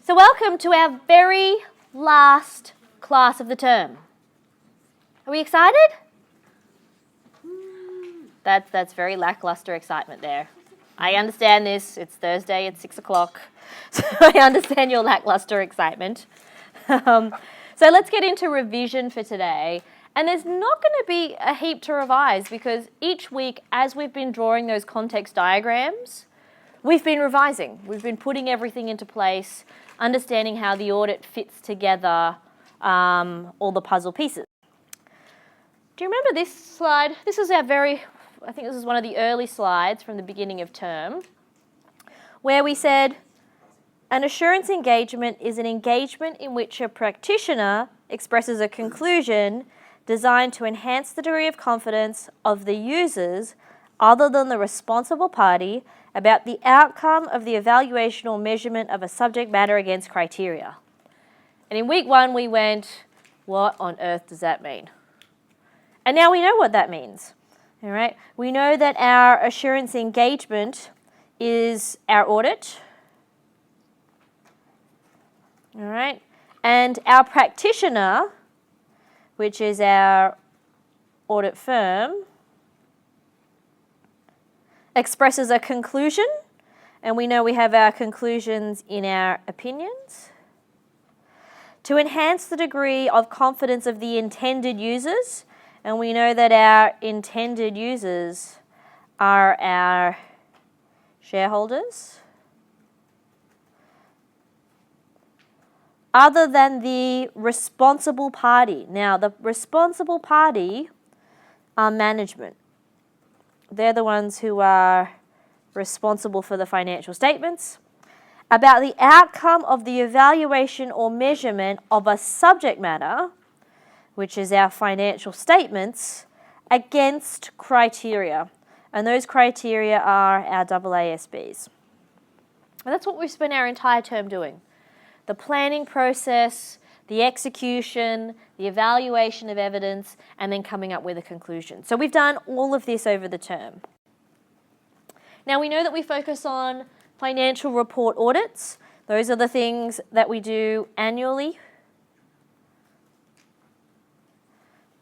So welcome to our very last class of the term. Are we excited? That's very lackluster excitement there. I understand this. It's Thursday at 6 o'clock, so I understand your lackluster excitement. So let's get into revision for today. And there's not going to be a heap to revise because each week, as we've been drawing those context diagrams, we've been revising. We've been putting everything into place, understanding how the audit fits together, all the puzzle pieces. Do you remember this slide? This is I think this is one of the early slides from the beginning of term, where we said, an assurance engagement is an engagement in which a practitioner expresses a conclusion designed to enhance the degree of confidence of the users other than the responsible party about the outcome of the evaluation or measurement of a subject matter against criteria. And in week 1 we went, what on earth does that mean? And now we know what that means. All right? We know that our assurance engagement is our audit. All right? And our practitioner, which is our audit firm, expresses a conclusion, and we know we have our conclusions in our opinions. To enhance the degree of confidence of the intended users, and we know that our intended users are our shareholders, other than the responsible party. Now, the responsible party are management. They're the ones who are responsible for the financial statements, about the outcome of the evaluation or measurement of a subject matter, which is our financial statements, against criteria. And those criteria are our AASBs. And that's what we've spent our entire term doing. The planning process, the execution, the evaluation of evidence, and then coming up with a conclusion. So we've done all of this over the term. Now we know that we focus on financial report audits. Those are the things that we do annually.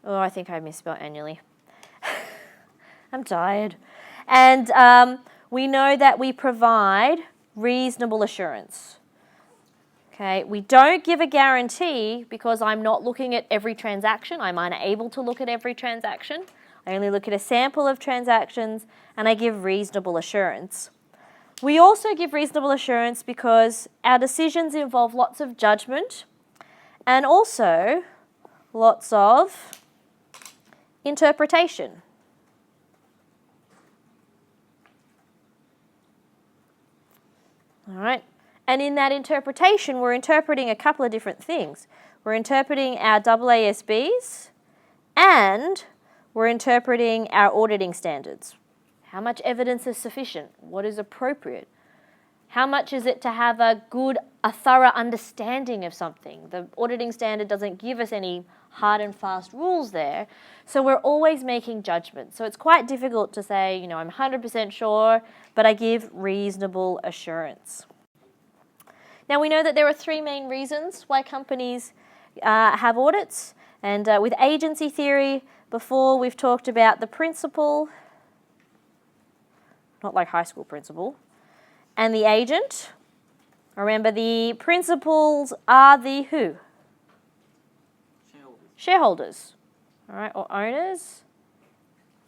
Oh, I think I misspelled annually. I'm tired. And we know that we provide reasonable assurance. Okay, we don't give a guarantee because I'm not looking at every transaction. I'm unable to look at every transaction. I only look at a sample of transactions and I give reasonable assurance. We also give reasonable assurance because our decisions involve lots of judgment and also lots of interpretation. All right. And in that interpretation, we're interpreting a couple of different things. We're interpreting our AASBs and we're interpreting our auditing standards. How much evidence is sufficient? What is appropriate? How much is it to have a thorough understanding of something? The auditing standard doesn't give us any hard and fast rules there. So we're always making judgments. So it's quite difficult to say, I'm 100% sure, but I give reasonable assurance. Now we know that there are 3 main reasons why companies have audits. And with agency theory, before we've talked about the principal, not like high school principal, and the agent. Remember, the principals are the who? Shareholders. All right, or owners.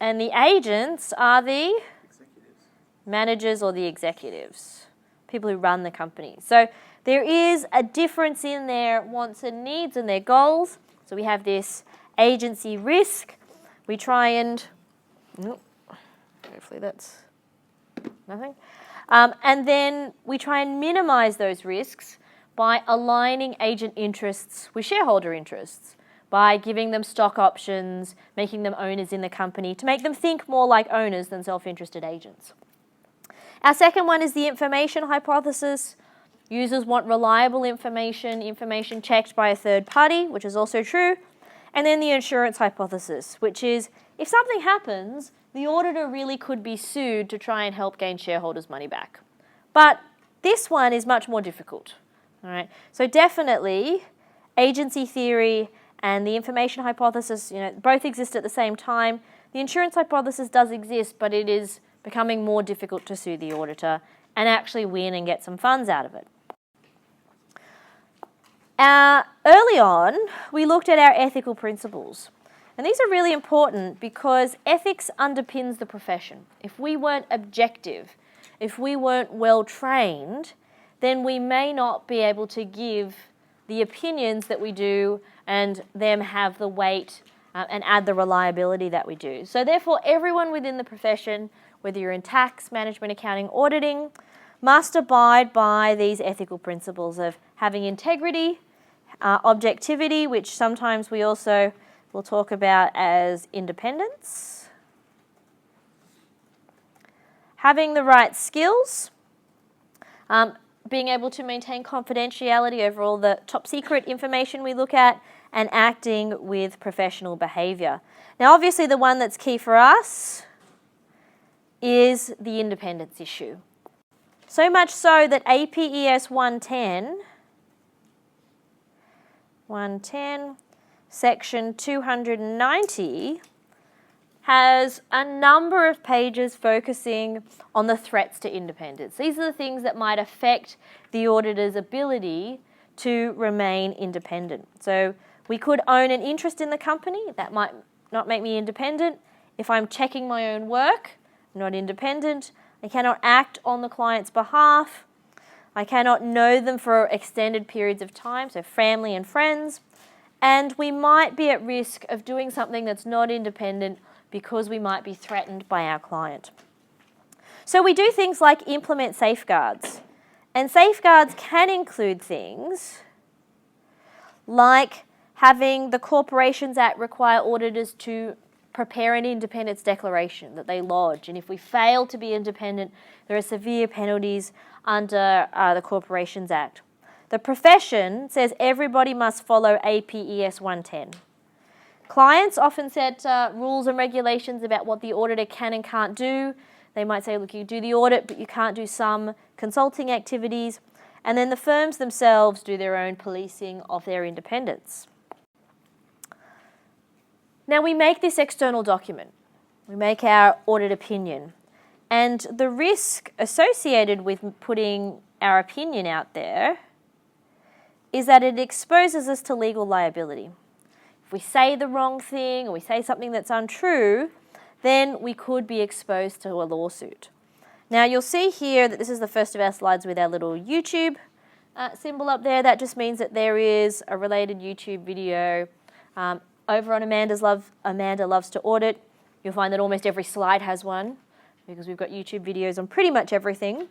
And the agents are the executives. Managers or the executives, people who run the company. So there is a difference in their wants and needs and their goals. So we have this agency risk. We try and, hopefully that's nothing. And then we try and minimize those risks by aligning agent interests with shareholder interests, by giving them stock options, making them owners in the company, to make them think more like owners than self-interested agents. Our second one is the information hypothesis. Users want reliable information, information checked by a third party, which is also true. And then the insurance hypothesis, which is if something happens, the auditor really could be sued to try and help gain shareholders' money back. But this one is much more difficult All right. So definitely, agency theory and the information hypothesis, both exist at the same time. The insurance hypothesis does exist, but it is becoming more difficult to sue the auditor and actually win and get some funds out of it. Early on, we looked at our ethical principles. And these are really important because ethics underpins the profession. If we weren't objective, if we weren't well trained, then we may not be able to give the opinions that we do and them have the weight and add the reliability that we do. So therefore, everyone within the profession, whether you're in tax, management, accounting, auditing, must abide by these ethical principles of having integrity, objectivity, which sometimes we also will talk about as independence, having the right skills, being able to maintain confidentiality over all the top secret information we look at, and acting with professional behaviour. Now obviously the one that's key for us is the independence issue. So much so that APES 110, Section 290 has a number of pages focusing on the threats to independence. These are the things that might affect the auditor's ability to remain independent. So we could own an interest in the company. That might not make me independent. If I'm checking my own work, I'm not independent. I cannot act on the client's behalf. I cannot know them for extended periods of time, so family and friends. And we might be at risk of doing something that's not independent because we might be threatened by our client. So we do things like implement safeguards. And safeguards can include things like having the Corporations Act require auditors to prepare an independence declaration that they lodge. And if we fail to be independent, there are severe penalties under the Corporations Act. The profession says everybody must follow APES 110. Clients often set rules and regulations about what the auditor can and can't do. They might say, look, you do the audit, but you can't do some consulting activities. And then the firms themselves do their own policing of their independence. Now we make this external document. We make our audit opinion. And the risk associated with putting our opinion out there is that it exposes us to legal liability. If we say the wrong thing or we say something that's untrue, then we could be exposed to a lawsuit. Now you'll see here that this is the first of our slides with our little YouTube symbol up there. That just means that there is a related YouTube video over on Amanda Loves to Audit. You'll find that almost every slide has one because we've got YouTube videos on pretty much everything.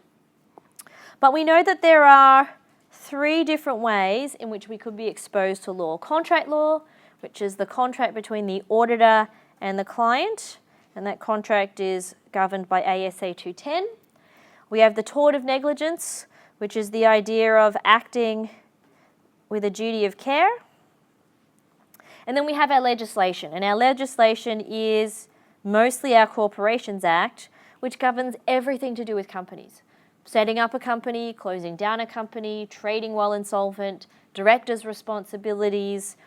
But we know that there are 3 different ways in which we could be exposed to law. Contract law, which is the contract between the auditor and the client, and that contract is governed by ASA 210. We have the tort of negligence, which is the idea of acting with a duty of care. And then we have our legislation, and our legislation is mostly our Corporations Act, which governs everything to do with companies. Setting up a company, closing down a company, trading while insolvent, directors' responsibilities,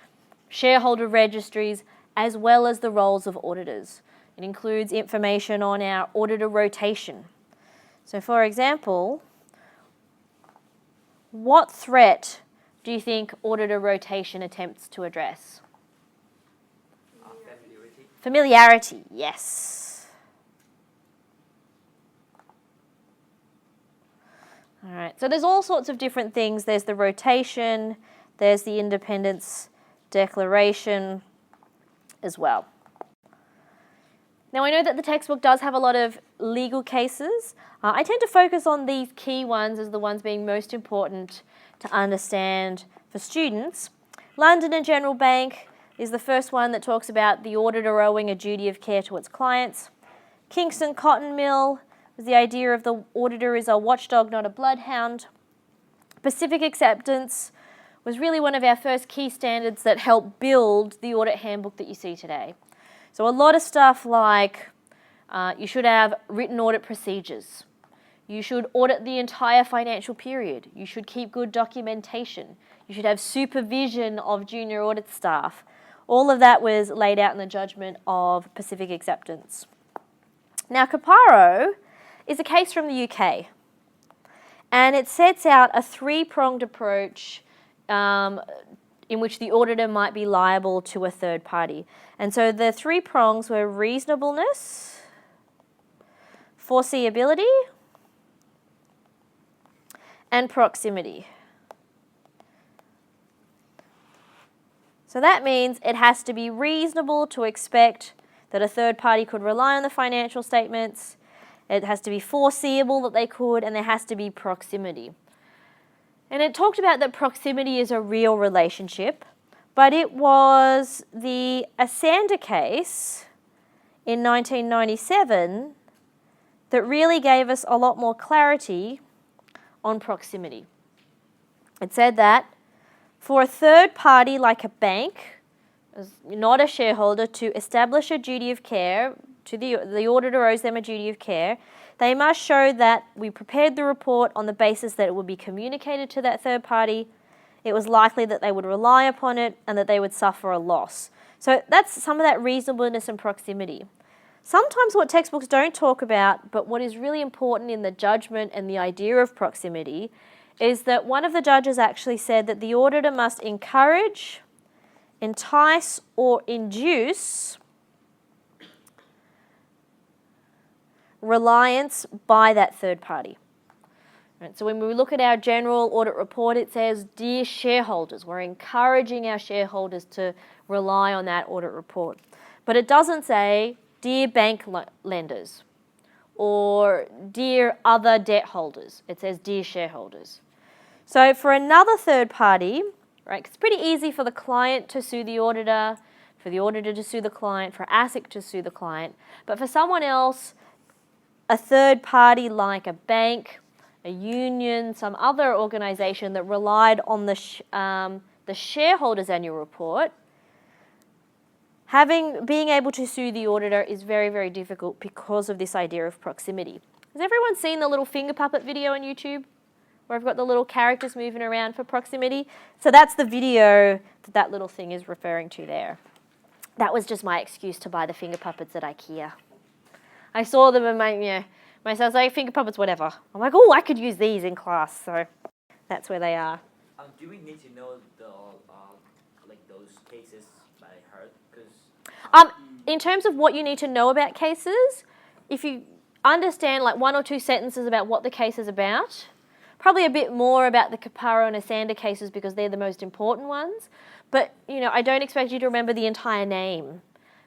shareholder registries, as well as the roles of auditors. It includes information on our auditor rotation. So for example, what threat do you think auditor rotation attempts to address? Familiarity, yes. All right, so there's all sorts of different things. There's the rotation, there's the independence declaration as well. Now I know that the textbook does have a lot of legal cases. I tend to focus on these key ones as the ones being most important to understand for students. London and General Bank is the first one that talks about the auditor owing a duty of care to its clients. Kingston Cotton Mill was the idea of the auditor is a watchdog, not a bloodhound. Pacific Acceptance was really one of our first key standards that helped build the audit handbook that you see today. So a lot of stuff like you should have written audit procedures. You should audit the entire financial period. You should keep good documentation. You should have supervision of junior audit staff. All of that was laid out in the judgment of Pacific Acceptance. Now, Caparo is a case from the UK, and it sets out a three-pronged approach in which the auditor might be liable to a third party. And so the three prongs were reasonableness, foreseeability, and proximity. So that means it has to be reasonable to expect that a third party could rely on the financial statements. It has to be foreseeable that they could, and there has to be proximity. And it talked about that proximity is a real relationship, but it was the Asander case in 1997 that really gave us a lot more clarity on proximity. It said that for a third party like a bank, not a shareholder, to establish a duty of care, to the auditor owes them a duty of care, they must show that we prepared the report on the basis that it would be communicated to that third party, it was likely that they would rely upon it, and that they would suffer a loss. So that's some of that reasonableness and proximity. Sometimes what textbooks don't talk about, but what is really important in the judgment and the idea of proximity, is that one of the judges actually said that the auditor must encourage, entice, or induce reliance by that third party. Right, so when we look at our general audit report, it says, dear shareholders, we're encouraging our shareholders to rely on that audit report. But it doesn't say, dear bank lenders, or dear other debt holders. It says, dear shareholders. So for another third party, right, it's pretty easy for the client to sue the auditor, for the auditor to sue the client, for ASIC to sue the client. But for someone else, a third party like a bank, a union, some other organisation that relied on the shareholders' annual report, being able to sue the auditor is very, very difficult because of this idea of proximity. Has everyone seen the little finger puppet video on YouTube, where I've got the little characters moving around for proximity? So that's the video that little thing is referring to there. That was just my excuse to buy the finger puppets at IKEA. I saw them and my son's like, finger puppets, whatever. I'm like, oh, I could use these in class. So that's where they are. Do we need to know like those cases by heart? In terms of what you need to know about cases, if you understand like one or two sentences about what the case is about, probably a bit more about the Caparo and Asander cases because they're the most important ones. But, I don't expect you to remember the entire name.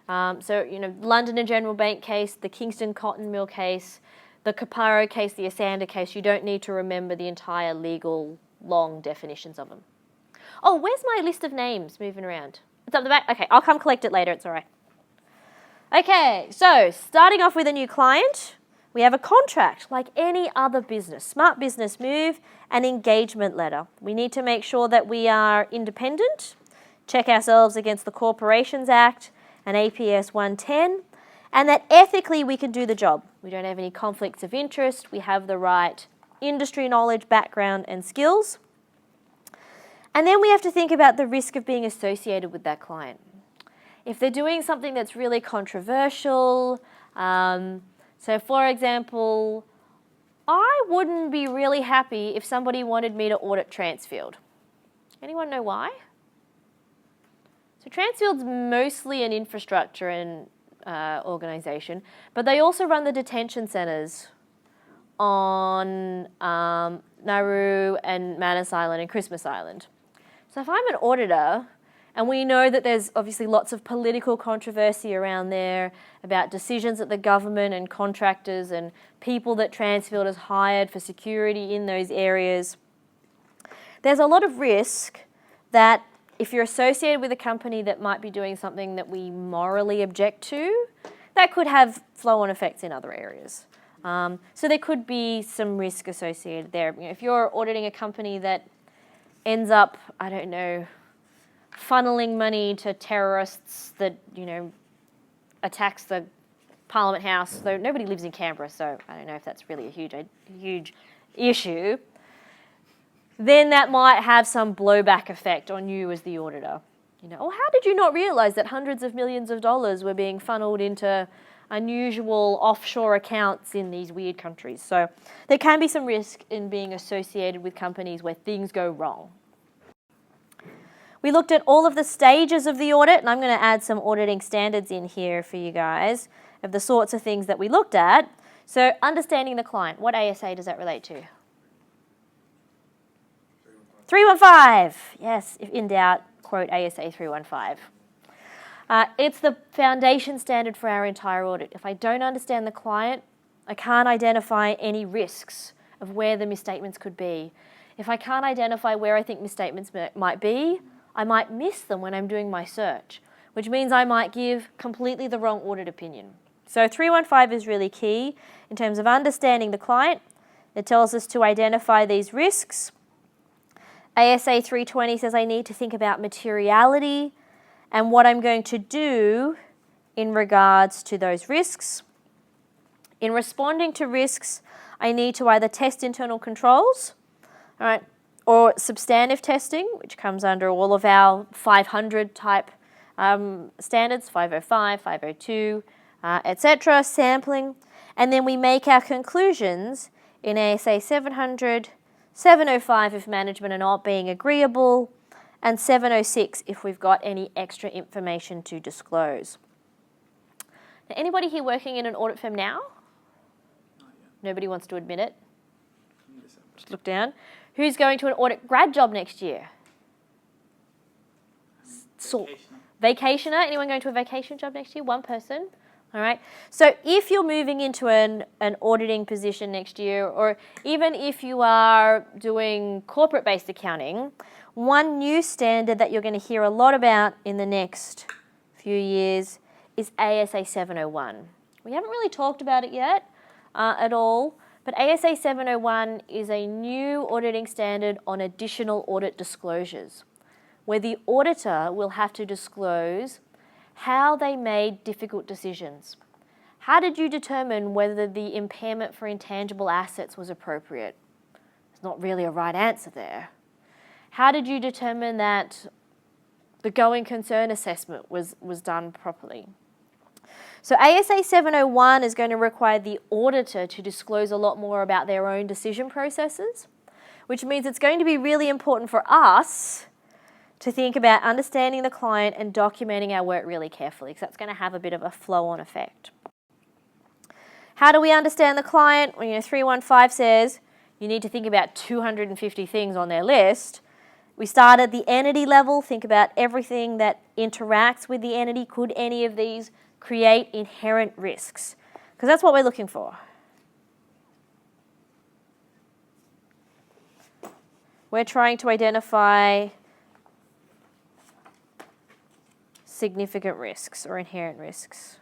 London and General Bank case, the Kingston Cotton Mill case, the Caparo case, the Asander case, you don't need to remember the entire legal long definitions of them. Oh, where's my list of names moving around? It's up the back? Okay, I'll come collect it later, it's all right. Okay, so starting off with a new client, we have a contract like any other business, smart business move, an engagement letter. We need to make sure that we are independent, check ourselves against the Corporations Act and APS 110, and that ethically we can do the job. We don't have any conflicts of interest, we have the right industry knowledge, background and skills. And then we have to think about the risk of being associated with that client. If they're doing something that's really controversial, so for example, I wouldn't be really happy if somebody wanted me to audit Transfield. Anyone know why? So Transfield's mostly an infrastructure and organisation, but they also run the detention centres on Nauru and Manus Island and Christmas Island. So if I'm an auditor, and we know that there's obviously lots of political controversy around there about decisions that the government and contractors and people that Transfield has hired for security in those areas, there's a lot of risk that if you're associated with a company that might be doing something that we morally object to, that could have flow-on effects in other areas. So there could be some risk associated there. If you're auditing a company that ends up, I don't know, funneling money to terrorists that, attacks the Parliament House, though nobody lives in Canberra, so I don't know if that's really a huge issue, then that might have some blowback effect on you as the auditor. You know, how did you not realise that hundreds of millions of dollars were being funneled into unusual offshore accounts in these weird countries? So there can be some risk in being associated with companies where things go wrong. We looked at all of the stages of the audit, and I'm going to add some auditing standards in here for you guys of the sorts of things that we looked at. So understanding the client, what ASA does that relate to? 315. Yes, if in doubt, quote ASA 315. It's the foundation standard for our entire audit. If I don't understand the client, I can't identify any risks of where the misstatements could be. If I can't identify where I think misstatements might be, I might miss them when I'm doing my search, which means I might give completely the wrong audit opinion. So 315 is really key in terms of understanding the client. It tells us to identify these risks. ASA 320 says I need to think about materiality and what I'm going to do in regards to those risks. In responding to risks, I need to either test internal controls, all right, or substantive testing, which comes under all of our 500 type standards, 505, 502, etc., sampling, and then we make our conclusions in ASA 700, 705 if management are not being agreeable, and 706 if we've got any extra information to disclose. Now, anybody here working in an audit firm now? Nobody wants to admit it? Just look down. Who's going to an audit grad job next year? Vacationer. Anyone going to a vacation job next year? One person. All right. So if you're moving into an auditing position next year, or even if you are doing corporate-based accounting, one new standard that you're going to hear a lot about in the next few years is ASA 701. We haven't really talked about it yet at all, but ASA 701 is a new auditing standard on additional audit disclosures, where the auditor will have to disclose how they made difficult decisions. How did you determine whether the impairment for intangible assets was appropriate? There's not really a right answer there. How did you determine that the going concern assessment was done properly? So ASA 701 is going to require the auditor to disclose a lot more about their own decision processes, which means it's going to be really important for us to think about understanding the client and documenting our work really carefully, because that's going to have a bit of a flow-on effect. How do we understand the client? Well, 315 says you need to think about 250 things on their list. We start at the entity level, think about everything that interacts with the entity. Could any of these create inherent risks? Because that's what we're looking for. We're trying to identify significant risks or inherent risks.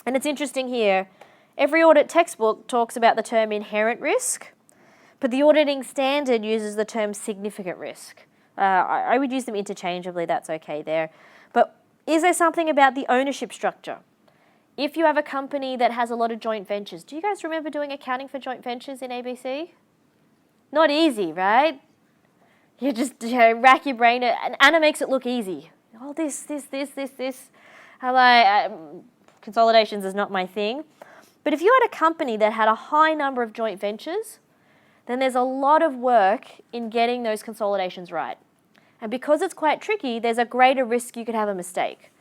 And it's interesting here, every audit textbook talks about the term inherent risk, but the auditing standard uses the term significant risk. I would use them interchangeably, that's okay there. But is there something about the ownership structure? If you have a company that has a lot of joint ventures, do you guys remember doing accounting for joint ventures in ABC? Not easy, right? You just rack your brain, and Anna makes it look easy. Oh, this. Consolidations is not my thing. But if you had a company that had a high number of joint ventures, then there's a lot of work in getting those consolidations right. And because it's quite tricky, there's a greater risk you could have a mistake.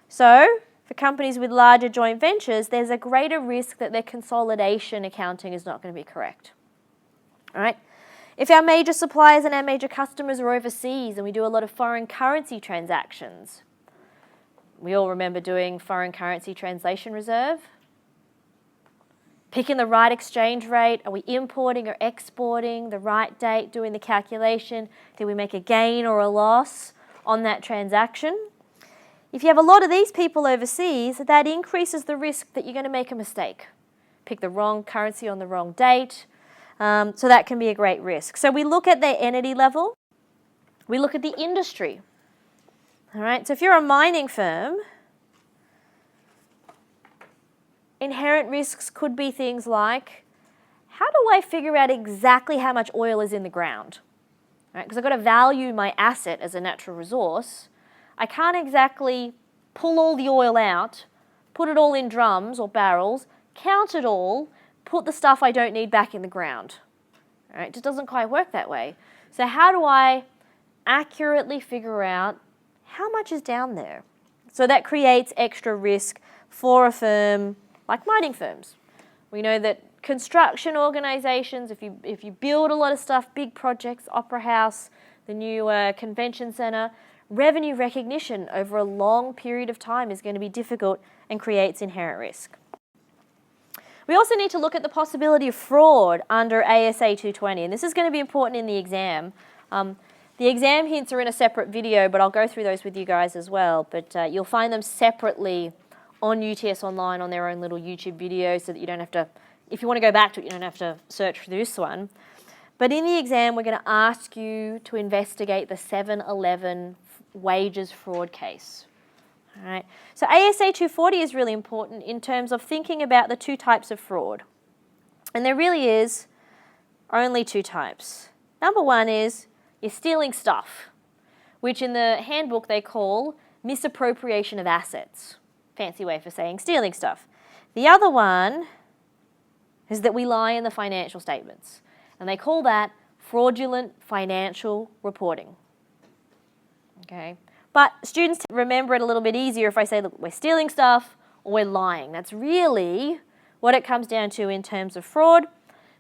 So for companies with larger joint ventures, there's a greater risk that their consolidation accounting is not going to be correct. All right? If our major suppliers and our major customers are overseas and we do a lot of foreign currency transactions, we all remember doing foreign currency translation reserve. Picking the right exchange rate. Are we importing or exporting? The right date, doing the calculation. Did we make a gain or a loss on that transaction? If you have a lot of these people overseas, that increases the risk that you're going to make a mistake. Pick the wrong currency on the wrong date. So that can be a great risk. So we look at their entity level. We look at the industry. All right, so if you're a mining firm, inherent risks could be things like, how do I figure out exactly how much oil is in the ground? Right? Because I've got to value my asset as a natural resource. I can't exactly pull all the oil out, put it all in drums or barrels, count it all, put the stuff I don't need back in the ground. Right? It just doesn't quite work that way. So how do I accurately figure out how much is down there? So that creates extra risk for a firm like mining firms. We know that construction organisations, if you build a lot of stuff, big projects, Opera House, the new convention centre, revenue recognition over a long period of time is going to be difficult and creates inherent risk. We also need to look at the possibility of fraud under ASA 220, and this is going to be important in the exam. The exam hints are in a separate video, but I'll go through those with you guys as well. But you'll find them separately on UTS Online on their own little YouTube video so that you don't have to, if you want to go back to it, you don't have to search for this one. But in the exam, we're going to ask you to investigate the 7-Eleven wages fraud case. All right. So ASA 240 is really important in terms of thinking about the two types of fraud. And there really is only two types. Number one is you're stealing stuff, which in the handbook they call misappropriation of assets. Fancy way for saying stealing stuff. The other one is that we lie in the financial statements, and they call that fraudulent financial reporting. Okay. But students remember it a little bit easier if I say, look, we're stealing stuff or we're lying. That's really what it comes down to in terms of fraud.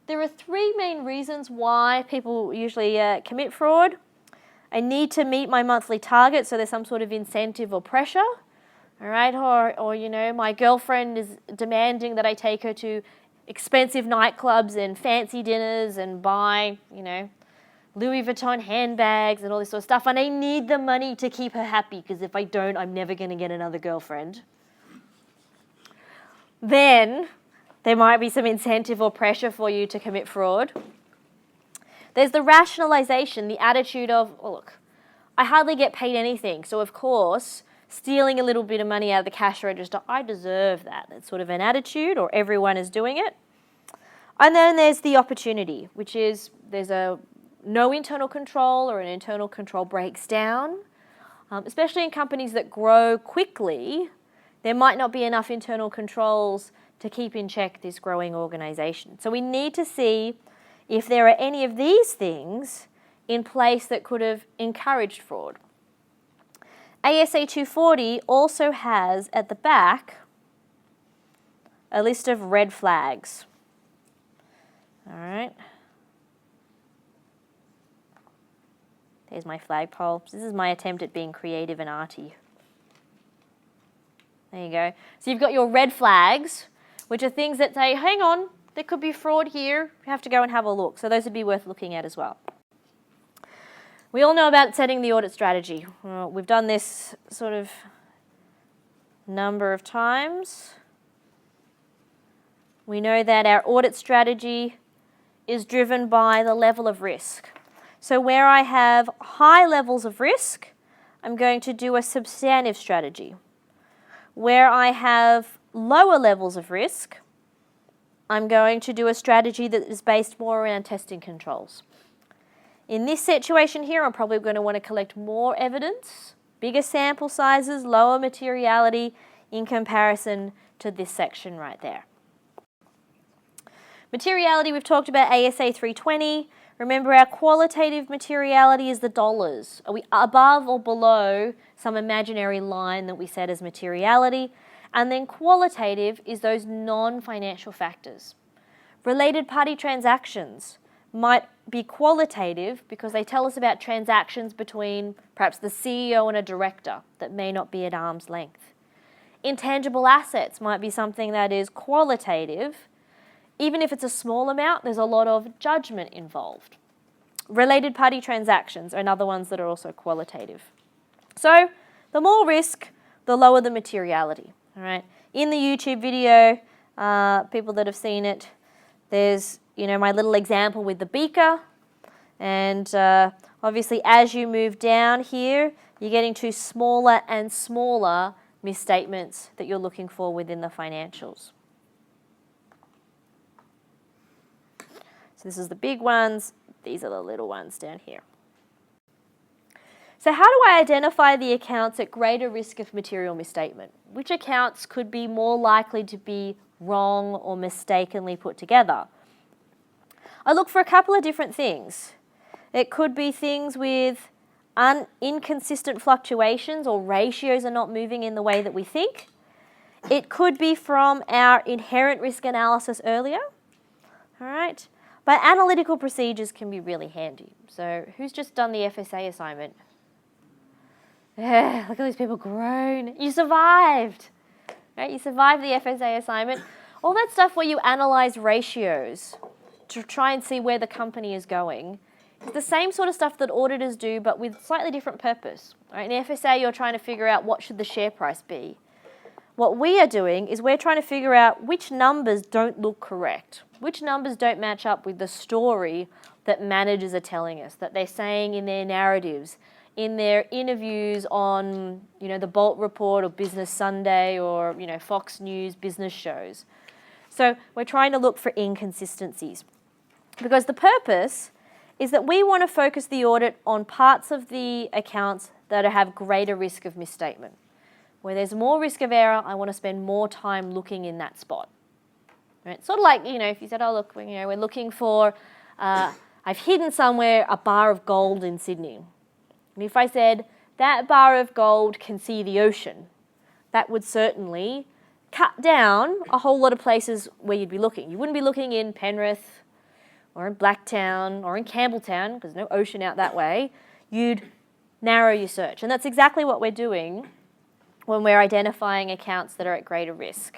There are three main reasons why people usually commit fraud. I need to meet my monthly target, so there's some sort of incentive or pressure. All right, or you know, my girlfriend is demanding that I take her to expensive nightclubs and fancy dinners and buy, you know, Louis Vuitton handbags and all this sort of stuff, and I need the money to keep her happy because if I don't, I'm never going to get another girlfriend. Then there might be some incentive or pressure for you to commit fraud. There's the rationalization, the attitude of, oh, look, I hardly get paid anything, so of course, stealing a little bit of money out of the cash register, I deserve that. That's sort of an attitude, or everyone is doing it. And then there's the opportunity, which is there's no internal control or an internal control breaks down. Especially in companies that grow quickly, there might not be enough internal controls to keep in check this growing organisation. So we need to see if there are any of these things in place that could have encouraged fraud. ASA 240 also has at the back a list of red flags. All right. There's my flagpole. This is my attempt at being creative and arty. There you go. So you've got your red flags, which are things that say, hang on, there could be fraud here. You have to go and have a look. So those would be worth looking at as well. We all know about setting the audit strategy. We've done this sort of number of times. We know that our audit strategy is driven by the level of risk. So where I have high levels of risk, I'm going to do a substantive strategy. Where I have lower levels of risk, I'm going to do a strategy that is based more around testing controls. In this situation here, I'm probably going to want to collect more evidence, bigger sample sizes, lower materiality in comparison to this section right there. Materiality, we've talked about ASA 320. Remember, our qualitative materiality is the dollars. Are we above or below some imaginary line that we set as materiality? And then qualitative is those non-financial factors. Related party transactions might be qualitative because they tell us about transactions between perhaps the CEO and a director that may not be at arm's length. Intangible assets might be something that is qualitative. Even if it's a small amount, there's a lot of judgment involved. Related party transactions are another ones that are also qualitative. So the more risk, the lower the materiality. All right. In the YouTube video, people that have seen it, there's my little example with the beaker, and obviously as you move down here, you're getting to smaller and smaller misstatements that you're looking for within the financials. So this is the big ones. These are the little ones down here. So how do I identify the accounts at greater risk of material misstatement? Which accounts could be more likely to be wrong or mistakenly put together? I look for a couple of different things. It could be things with inconsistent fluctuations or ratios are not moving in the way that we think. It could be from our inherent risk analysis earlier. All right. But analytical procedures can be really handy. So who's just done the FSA assignment? Yeah, look at these people groan. You survived. Right? You survived the FSA assignment. All that stuff where you analyze ratios to try and see where the company is going. It's the same sort of stuff that auditors do, but with slightly different purpose. Right? In FSA, you're trying to figure out what should the share price be. What we are doing is we're trying to figure out which numbers don't look correct, which numbers don't match up with the story that managers are telling us, that they're saying in their narratives, in their interviews on, the Bolt Report or Business Sunday or, Fox News business shows. So we're trying to look for inconsistencies because the purpose is that we want to focus the audit on parts of the accounts that have greater risk of misstatement. Where there's more risk of error, I want to spend more time looking in that spot. Right? Sort of like, if you said, oh, look, we're looking for, I've hidden somewhere a bar of gold in Sydney. And if I said, that bar of gold can see the ocean, that would certainly cut down a whole lot of places where you'd be looking. You wouldn't be looking in Penrith or in Blacktown or in Campbelltown, because there's no ocean out that way. You'd narrow your search. And that's exactly what we're doing when we're identifying accounts that are at greater risk.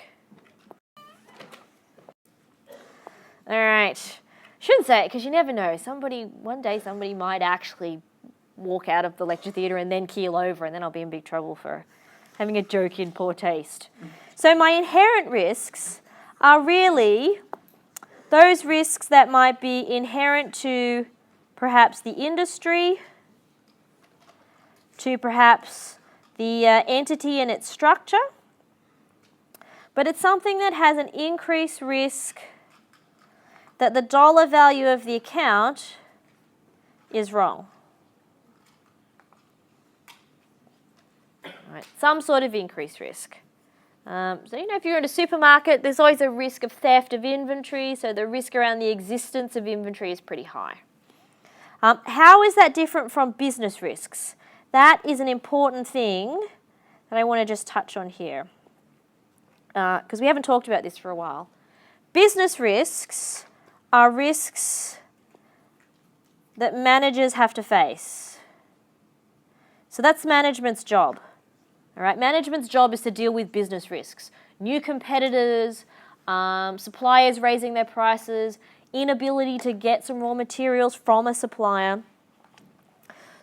All right. Shouldn't say it because you never know. One day somebody might actually walk out of the lecture theatre and then keel over, and then I'll be in big trouble for having a joke in poor taste. So my inherent risks are really those risks that might be inherent to perhaps the industry, to perhaps the entity and its structure, but it's something that has an increased risk that the dollar value of the account is wrong. Right, some sort of increased risk. So, if you're in a supermarket, there's always a risk of theft of inventory, so the risk around the existence of inventory is pretty high. How is that different from business risks? That is an important thing that I want to just touch on here, because we haven't talked about this for a while. Business risks are risks that managers have to face. So that's management's job. All right, management's job is to deal with business risks. New competitors, suppliers raising their prices, inability to get some raw materials from a supplier.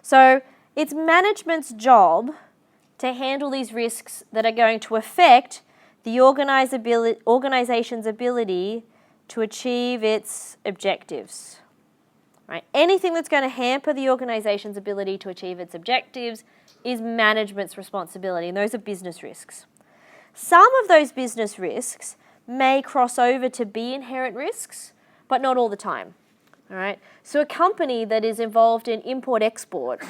So it's management's job to handle these risks that are going to affect the organization's ability to achieve its objectives. Right? Anything that's going to hamper the organization's ability to achieve its objectives is management's responsibility, and those are business risks. Some of those business risks may cross over to be inherent risks, but not all the time. All right? So a company that is involved in import-export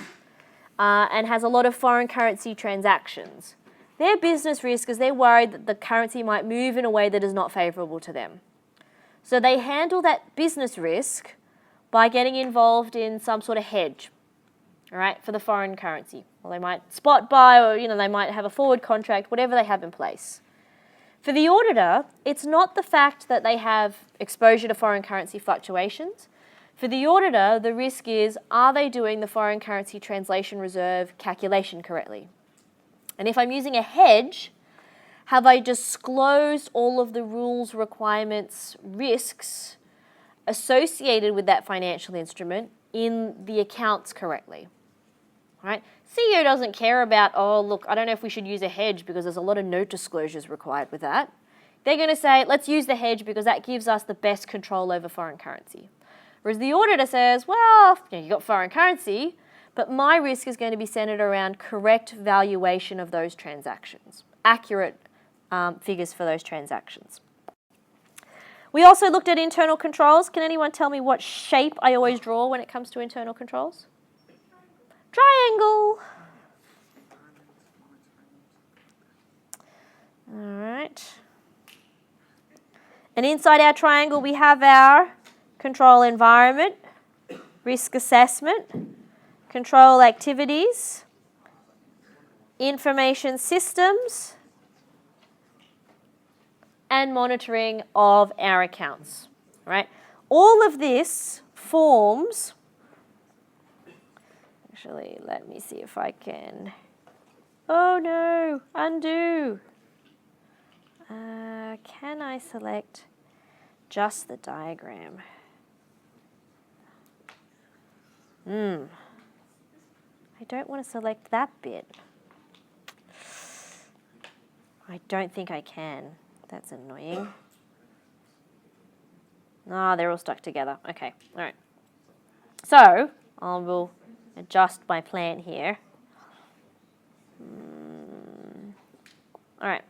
and has a lot of foreign currency transactions, their business risk is they're worried that the currency might move in a way that is not favourable to them. So they handle that business risk by getting involved in some sort of hedge, all right, for the foreign currency. Or they might spot buy, or they might have a forward contract, whatever they have in place. For the auditor, it's not the fact that they have exposure to foreign currency fluctuations. For the auditor, the risk is, are they doing the foreign currency translation reserve calculation correctly? And if I'm using a hedge, have I disclosed all of the rules, requirements, risks associated with that financial instrument in the accounts correctly? Right? CEO doesn't care about, oh, look, I don't know if we should use a hedge because there's a lot of note disclosures required with that. They're going to say, let's use the hedge because that gives us the best control over foreign currency. Whereas the auditor says, well, you've got foreign currency, but my risk is going to be centered around correct valuation of those transactions, accurate figures for those transactions. We also looked at internal controls. Can anyone tell me what shape I always draw when it comes to internal controls? Triangle. All right. And inside our triangle, we have our control environment, risk assessment, control activities, information systems, and monitoring of our accounts, right? All of this forms, actually, let me see if I can, oh no, undo. Can I select just the diagram? I don't want to select that bit. I don't think I can. That's annoying. Ah, they're all stuck together. Okay, all right. So, I will adjust my plan here. All right.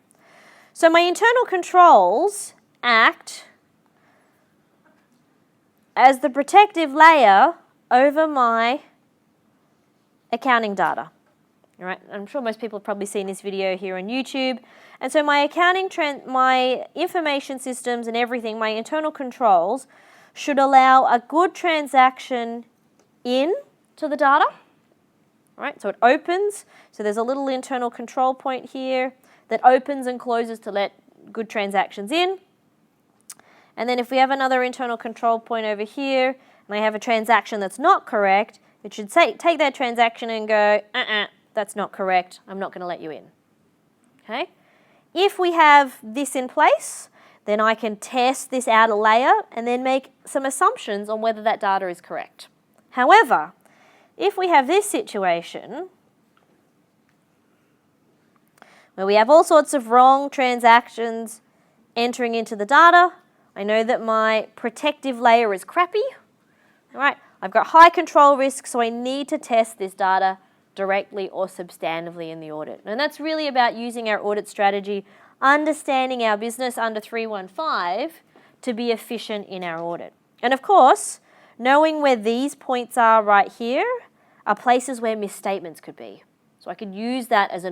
So my internal controls act as the protective layer over my accounting data. All right, I'm sure most people have probably seen this video here on YouTube. And so my my information systems and everything, my internal controls, should allow a good transaction in to the data. All right, so it opens. So there's a little internal control point here that opens and closes to let good transactions in. And then if we have another internal control point over here, and I have a transaction that's not correct, it should take that transaction and go, that's not correct, I'm not going to let you in. Okay? If we have this in place, then I can test this outer layer and then make some assumptions on whether that data is correct. However, if we have this situation, where we have all sorts of wrong transactions entering into the data, I know that my protective layer is crappy. All right, I've got high control risk, so I need to test this data directly or substantively in the audit. And that's really about using our audit strategy, understanding our business under 315 to be efficient in our audit. And of course, knowing where these points are right here are places where misstatements could be. So I could use that as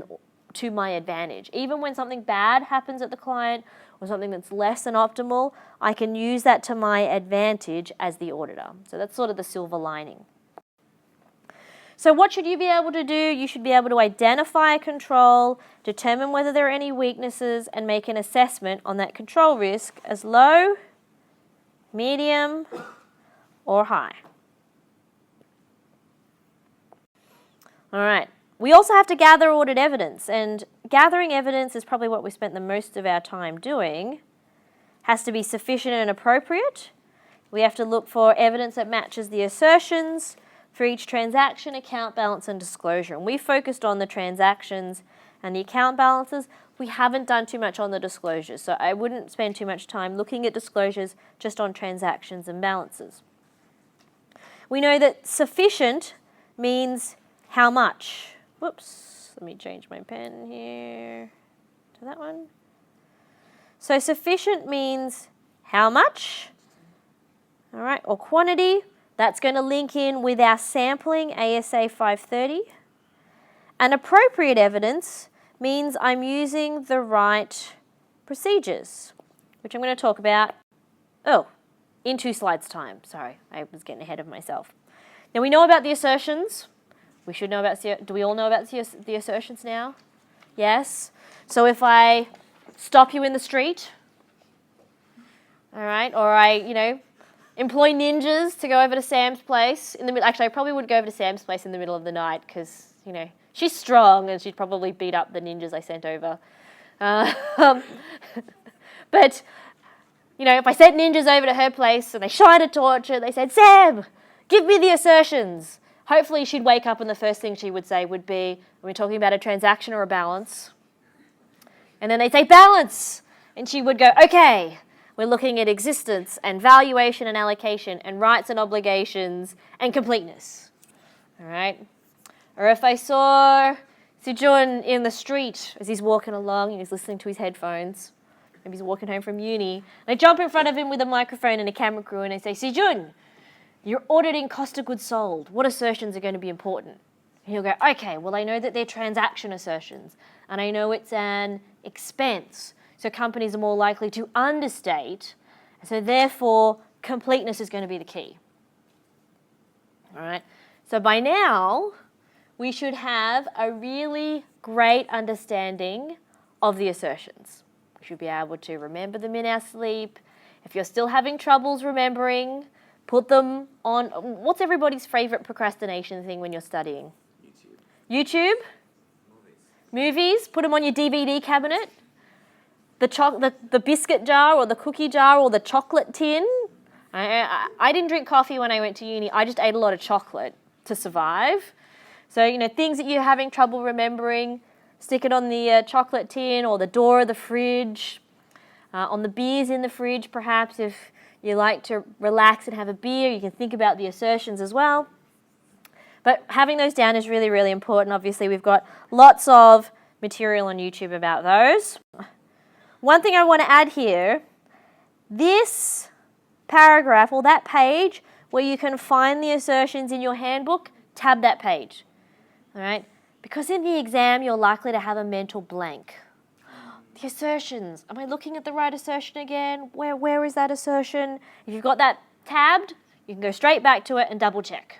to my advantage. Even when something bad happens at the client or something that's less than optimal, I can use that to my advantage as the auditor. So that's sort of the silver lining. So what should you be able to do? You should be able to identify a control, determine whether there are any weaknesses, and make an assessment on that control risk as low, medium, or high. All right. We also have to gather audit evidence, and gathering evidence is probably what we spent the most of our time doing. Has to be sufficient and appropriate. We have to look for evidence that matches the assertions for each transaction, account balance, and disclosure. And we focused on the transactions and the account balances. We haven't done too much on the disclosures, so I wouldn't spend too much time looking at disclosures just on transactions and balances. We know that sufficient means how much. Whoops, let me change my pen here to that one. So sufficient means how much, all right, or quantity. That's going to link in with our sampling, ASA 530. And appropriate evidence means I'm using the right procedures, which I'm going to talk about, in 2 slides' time. Sorry, I was getting ahead of myself. Now we know about the assertions. We should know about, do we all know about the assertions now? Yes? So if I stop you in the street, all right, or I, employ ninjas to go over to Sam's place in the middle. Actually, I probably would go over to Sam's place in the middle of the night because, she's strong and she'd probably beat up the ninjas I sent over. But, if I sent ninjas over to her place and they shined a torch and they said, Sam, give me the assertions. Hopefully she'd wake up and the first thing she would say would be, are we talking about a transaction or a balance? And then they'd say balance. And she would go, okay, we're looking at existence and valuation and allocation and rights and obligations and completeness. All right? Or if I saw Sijun in the street as he's walking along and he's listening to his headphones, maybe he's walking home from uni, and I jump in front of him with a microphone and a camera crew and I say, Sijun, you're auditing cost of goods sold. What assertions are going to be important? And he'll go, okay, well, I know that they're transaction assertions, and I know it's an expense, so companies are more likely to understate, so therefore completeness is going to be the key. All right, so by now we should have a really great understanding of the assertions. We should be able to remember them in our sleep. If you're still having troubles remembering, put them on. What's everybody's favorite procrastination thing when you're studying? YouTube? Movies. Put them on your DVD cabinet. The biscuit jar or the cookie jar or the chocolate tin. I didn't drink coffee when I went to uni. I just ate a lot of chocolate to survive. So, things that you're having trouble remembering, stick it on the chocolate tin or the door of the fridge, on the beers in the fridge perhaps. If you like to relax and have a beer, you can think about the assertions as well. But having those down is really, really important. Obviously, we've got lots of material on YouTube about those. One thing I want to add here, this paragraph or that page where you can find the assertions in your handbook, tab that page. All right? Because in the exam, you're likely to have a mental blank. The assertions. Am I looking at the right assertion again? Where is that assertion? If you've got that tabbed, you can go straight back to it and double check.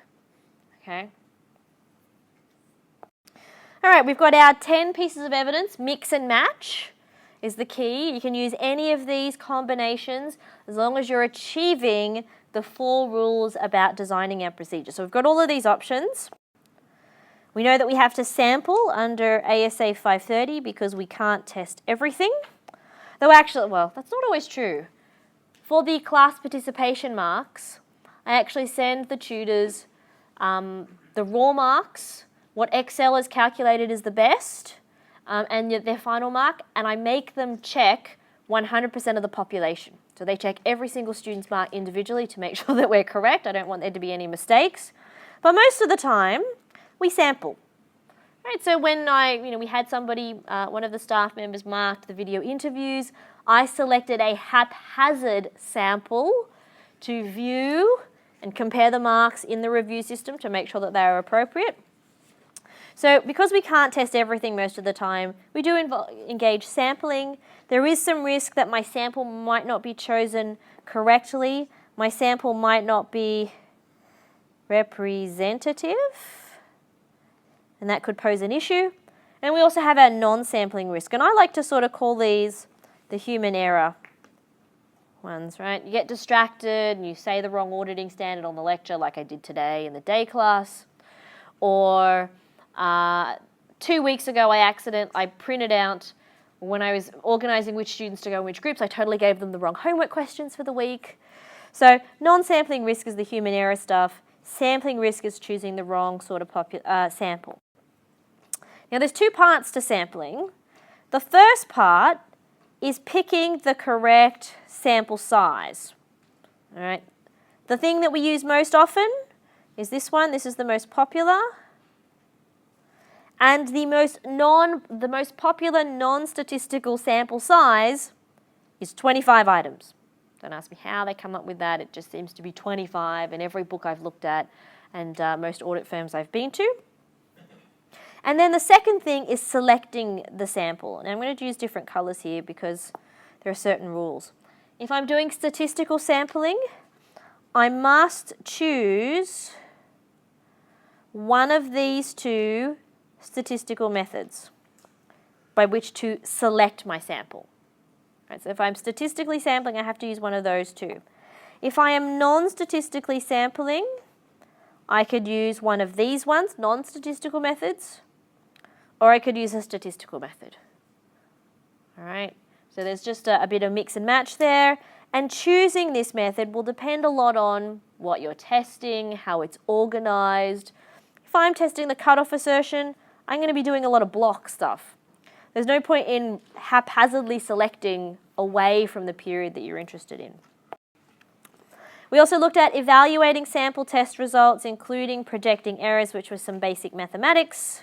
Okay? All right, we've got our 10 pieces of evidence. Mix and match is the key. You can use any of these combinations as long as you're achieving the 4 rules about designing our procedure. So we've got all of these options. We know that we have to sample under ASA 530 because we can't test everything. Though actually, well, that's not always true. For the class participation marks, I actually send the tutors the raw marks, what Excel has calculated is the best, and their final mark, and I make them check 100% of the population. So they check every single student's mark individually to make sure that we're correct. I don't want there to be any mistakes. But most of the time, we sample. Right, so when we had somebody, one of the staff members marked the video interviews, I selected a haphazard sample to view and compare the marks in the review system to make sure that they are appropriate. So because we can't test everything most of the time, we do engage sampling. There is some risk that my sample might not be chosen correctly. My sample might not be representative, and that could pose an issue. And we also have our non-sampling risk, and I like to sort of call these the human error ones, right? You get distracted and you say the wrong auditing standard on the lecture like I did today in the day class. Or 2 weeks ago I printed out, when I was organising which students to go in which groups, I totally gave them the wrong homework questions for the week. So non-sampling risk is the human error stuff. Sampling risk is choosing the wrong sort of sample. Now there's 2 parts to sampling. The first part is picking the correct sample size. All right. The thing that we use most often is this one. This is the most popular. And the most popular non-statistical sample size is 25 items. Don't ask me how they come up with that. It just seems to be 25 in every book I've looked at and most audit firms I've been to. And then the second thing is selecting the sample. And I'm going to use different colours here because there are certain rules. If I'm doing statistical sampling, I must choose one of these 2 statistical methods by which to select my sample. Right, so if I'm statistically sampling, I have to use one of those 2. If I am non-statistically sampling, I could use one of these ones, non-statistical methods, or I could use a statistical method. All right, so there's just a bit of mix and match there. And choosing this method will depend a lot on what you're testing, how it's organised. If I'm testing the cutoff assertion, I'm going to be doing a lot of block stuff. There's no point in haphazardly selecting away from the period that you're interested in. We also looked at evaluating sample test results, including projecting errors, which was some basic mathematics.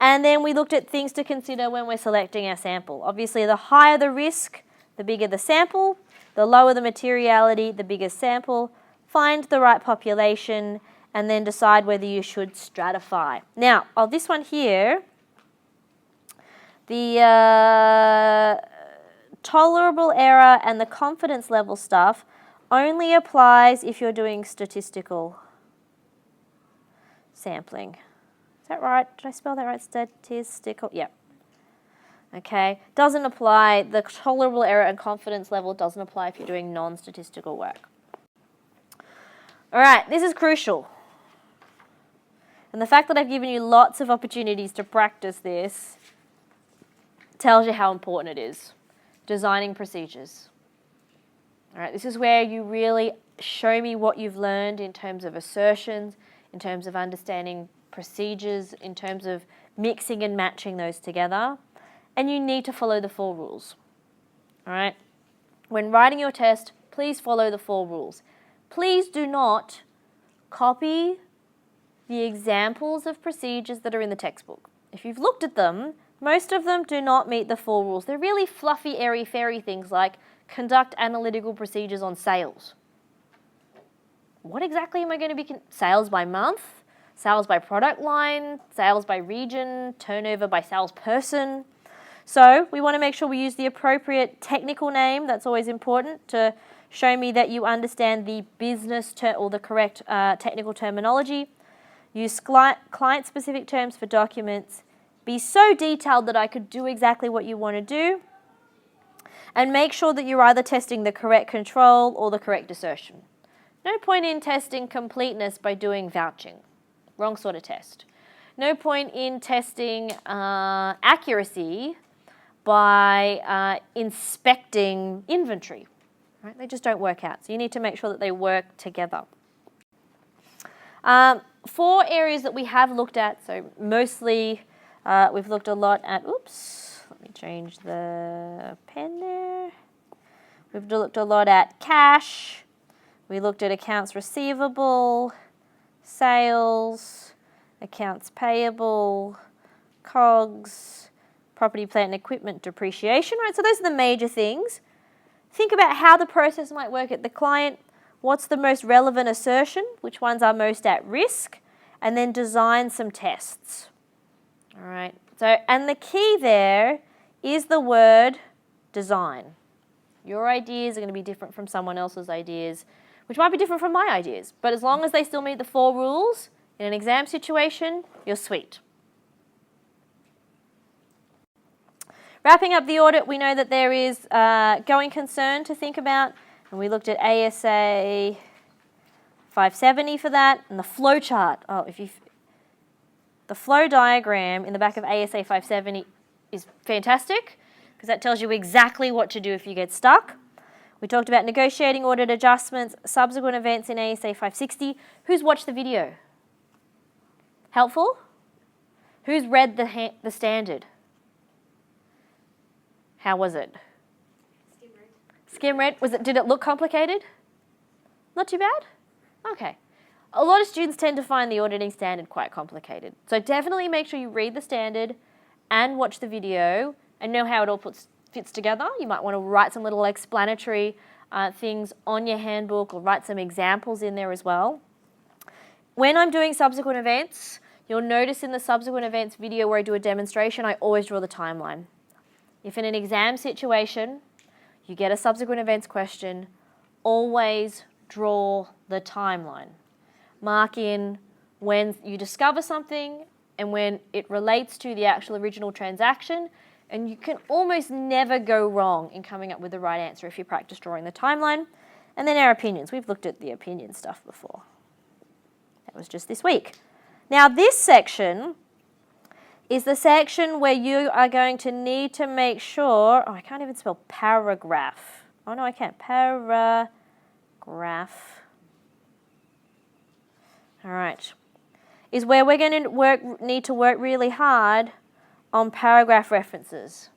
And then we looked at things to consider when we're selecting our sample. Obviously, the higher the risk, the bigger the sample. The lower the materiality, the bigger sample. Find the right population and then decide whether you should stratify. Now, this one here, the tolerable error and the confidence level stuff only applies if you're doing statistical sampling. Is that right? Did I spell that right? Statistical? Yep. Okay. Doesn't apply. The tolerable error and confidence level doesn't apply if you're doing non-statistical work. All right. This is crucial. And the fact that I've given you lots of opportunities to practice this tells you how important it is. Designing procedures. All right. This is where you really show me what you've learned in terms of assertions, in terms of understanding procedures, in terms of mixing and matching those together. And you need to follow the 4 rules. All right? When writing your test, please follow the 4 rules. Please do not copy the examples of procedures that are in the textbook. If you've looked at them, most of them do not meet the 4 rules. They're really fluffy, airy-fairy things like conduct analytical procedures on sales. What exactly am I going to be? Sales by month? Sales by product line? Sales by region? Turnover by salesperson? So we want to make sure we use the appropriate technical name. That's always important to show me that you understand the business or the correct technical terminology. Use client-specific terms for documents. Be so detailed that I could do exactly what you want to do. And make sure that you're either testing the correct control or the correct assertion. No point in testing completeness by doing vouching. Wrong sort of test. No point in testing accuracy by inspecting inventory. Right? They just don't work out. So you need to make sure that they work together. 4 areas that we have looked at. So mostly we've looked a lot at, let me change the pen there. We've looked a lot at cash. We looked at accounts receivable, sales, accounts payable, COGS, property, plant and equipment, depreciation, right? So those are the major things. Think about how the process might work at the client. What's the most relevant assertion? Which ones are most at risk? And then design some tests. All right. So, and the key there is the word design. Your ideas are going to be different from someone else's ideas, which might be different from my ideas. But as long as they still meet the 4 rules, in an exam situation, you're sweet. Wrapping up the audit, we know that there is going concern to think about. And we looked at ASA 570 for that. And the flow chart. The flow diagram in the back of ASA 570 is fantastic because that tells you exactly what to do if you get stuck. We talked about negotiating audit adjustments, subsequent events in ASA 560. Who's watched the video? Helpful? Who's read the standard? How was it? Skim read. Did it look complicated? Not too bad? Okay. A lot of students tend to find the auditing standard quite complicated. So definitely make sure you read the standard and watch the video and know how it all fits together. You might want to write some little explanatory things on your handbook or write some examples in there as well. When I'm doing subsequent events, you'll notice in the subsequent events video where I do a demonstration, I always draw the timeline. If in an exam situation, you get a subsequent events question, always draw the timeline. Mark in when you discover something and when it relates to the actual original transaction, and you can almost never go wrong in coming up with the right answer if you practice drawing the timeline. And then our opinions. We've looked at the opinion stuff before. That was just this week. Now this section is the section where you are going to need to make sure, I can't even spell paragraph. Oh no, I can't. Paragraph. All right. Is where we're going to need to work really hard on paragraph references.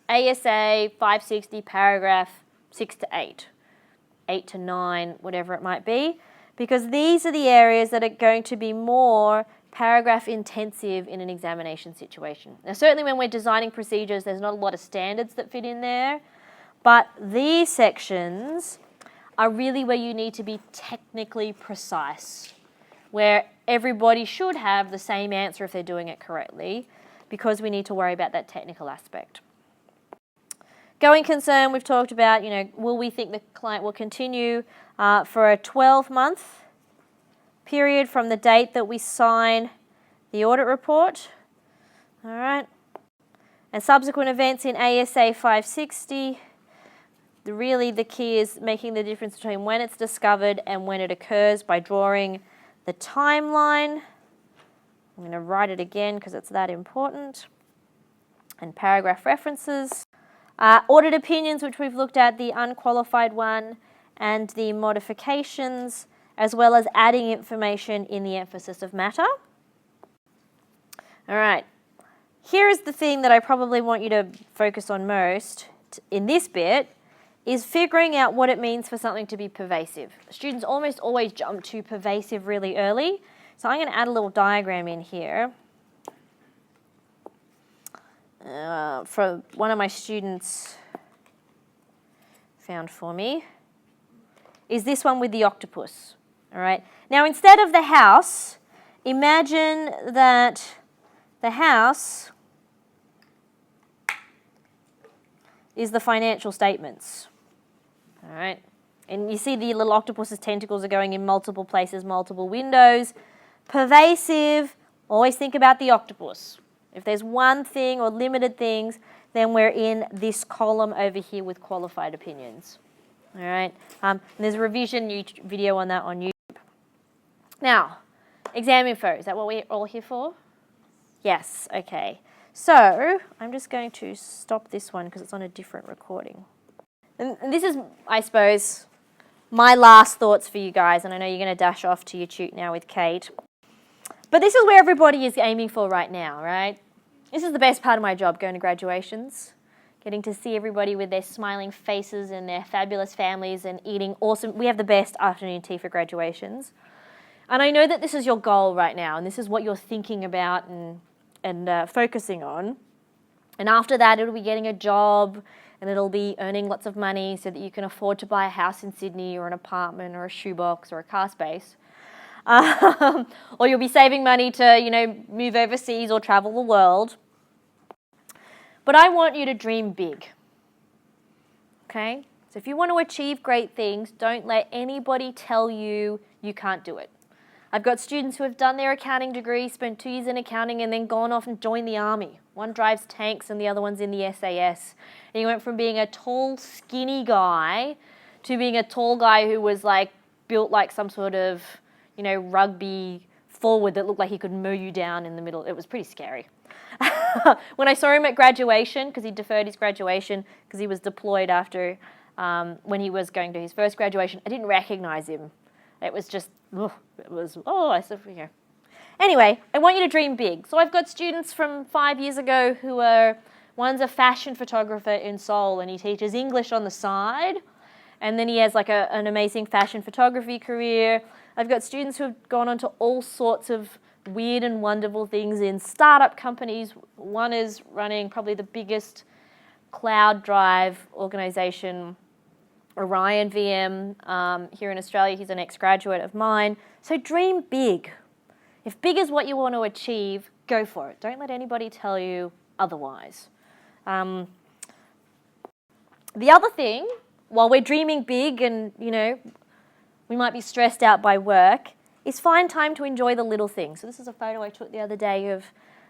ASA 560 paragraph 6 to 8, 8 to 9, whatever it might be, because these are the areas that are going to be more paragraph intensive in an examination situation. Now, certainly when we're designing procedures, there's not a lot of standards that fit in there, but these sections are really where you need to be technically precise, where everybody should have the same answer if they're doing it correctly, because we need to worry about that technical aspect. Going concern, we've talked about, will we think the client will continue for a 12-month period from the date that we sign the audit report. All right. And subsequent events in ASA 560, really the key is making the difference between when it's discovered and when it occurs by drawing the timeline. I'm going to write it again because it's that important. And paragraph references. Audit opinions, which we've looked at, the unqualified one, and the modifications, as well as adding information in the emphasis of matter. All right. Here is the thing that I probably want you to focus on most in this bit, is figuring out what it means for something to be pervasive. Students almost always jump to pervasive really early, so I'm going to add a little diagram in here. For one of my students found for me, is this one with the octopus. All right. Now, instead of the house, imagine that the house is the financial statements. All right. And you see the little octopus's tentacles are going in multiple places, multiple windows. Pervasive, always think about the octopus. If there's one thing or limited things, then we're in this column over here with qualified opinions. All right. And there's a revision video on that on YouTube. Now, exam info, is that what we're all here for? Yes, okay. So I'm just going to stop this one because it's on a different recording. And this is, I suppose, my last thoughts for you guys, and I know you're going to dash off to your tute now with Kate. But this is where everybody is aiming for right now, right? This is the best part of my job, going to graduations, getting to see everybody with their smiling faces and their fabulous families and eating awesome. We have the best afternoon tea for graduations. And I know that this is your goal right now, and this is what you're thinking about and focusing on. And after that, it'll be getting a job, and it'll be earning lots of money so that you can afford to buy a house in Sydney or an apartment or a shoebox or a car space. Or you'll be saving money to, move overseas or travel the world. But I want you to dream big, okay? So if you want to achieve great things, don't let anybody tell you you can't do it. I've got students who have done their accounting degree, spent 2 years in accounting, and then gone off and joined the army. One drives tanks and the other one's in the SAS. And he went from being a tall, skinny guy to being a tall guy who was built like some sort of, rugby forward that looked like he could mow you down in the middle. It was pretty scary. When I saw him at graduation, because he deferred his graduation because he was deployed after when he was going to his first graduation, I didn't recognize him. It was just, I said, Anyway, I want you to dream big. So I've got students from 5 years ago who are, one's a fashion photographer in Seoul, and he teaches English on the side, and then he has an amazing fashion photography career. I've got students who have gone on to all sorts of weird and wonderful things in startup companies. One is running probably the biggest cloud drive organization, Orion VM, here in Australia. He's an ex-graduate of mine. So dream big. If big is what you want to achieve, go for it. Don't let anybody tell you otherwise. The other thing, while we're dreaming big and, we might be stressed out by work, is find time to enjoy the little things. So this is a photo I took the other day of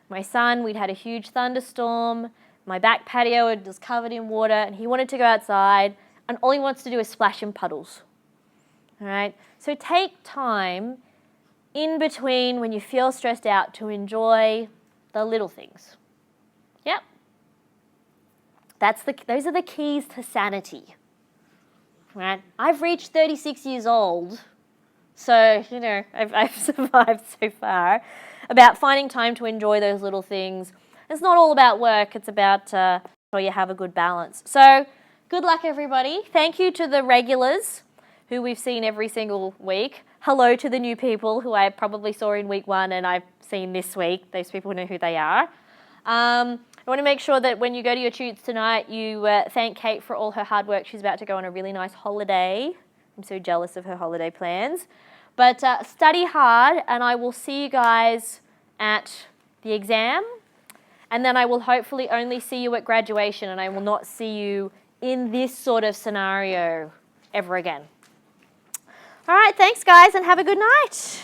my son. We'd had a huge thunderstorm. My back patio was covered in water, and he wanted to go outside, and all he wants to do is splash in puddles. All right? So take time in between when you feel stressed out to enjoy the little things. Yep. Those are the keys to sanity. Right? I've reached 36 years old, so, I've survived so far, about finding time to enjoy those little things. It's not all about work, it's about so you have a good balance. So, good luck, everybody. Thank you to the regulars who we've seen every single week. hello to the new people who I probably saw in week 1 and I've seen this week. Those people know who they are. I want to make sure that when you go to your tutes tonight, you thank Kate for all her hard work. She's about to go on a really nice holiday. I'm so jealous of her holiday plans. But study hard, and I will see you guys at the exam. And then I will hopefully only see you at graduation, and I will not see you in this sort of scenario ever again. All right, thanks guys, and have a good night.